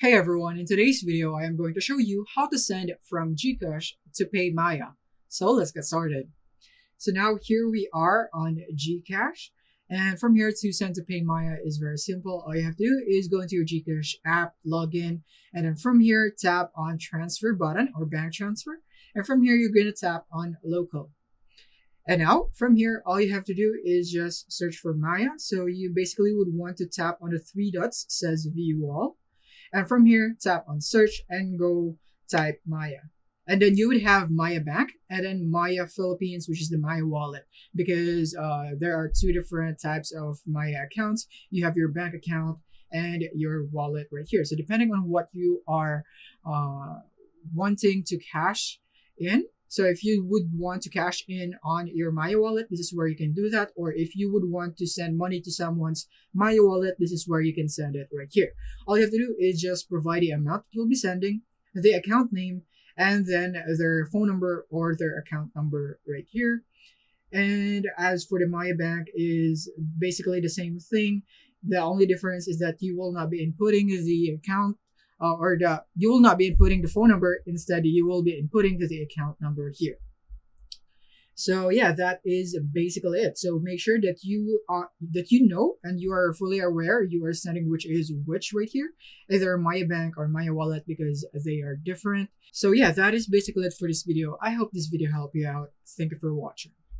Hey everyone, in today's video I am going to show you how to send from GCash to PayMaya. So let's get started. So now here we are on GCash, and from here to send to PayMaya is very simple. All you have to do is go into your GCash app, log in, and then from here tap on transfer button or bank transfer, and from here you're going to tap on local. And now from here, all you have to do is just search for Maya. So you basically would want to tap on the three dots, says view all. And from here, tap on search and go type Maya. And then you would have Maya Bank and then Maya Philippines, which is the Maya wallet, because there are two different types of Maya accounts. You have your bank account and your wallet right here. So depending on what you are wanting to cash in, so if you would want to cash in on your Maya wallet, this is where you can do that. Or if you would want to send money to someone's Maya wallet, this is where you can send it right here. All you have to do is just provide the amount you'll be sending, the account name, and then their phone number or their account number right here. And as for the Maya Bank is basically the same thing. The only difference is that you will not be inputting the account you will not be inputting the phone number. Instead, you will be inputting the account number here. So yeah, that is basically it. So make sure that you know and you are fully aware you are sending which is which right here, either Maya Bank or Maya Wallet, because they are different. So yeah, that is basically it for this video. I hope this video helped you out. Thank you for watching.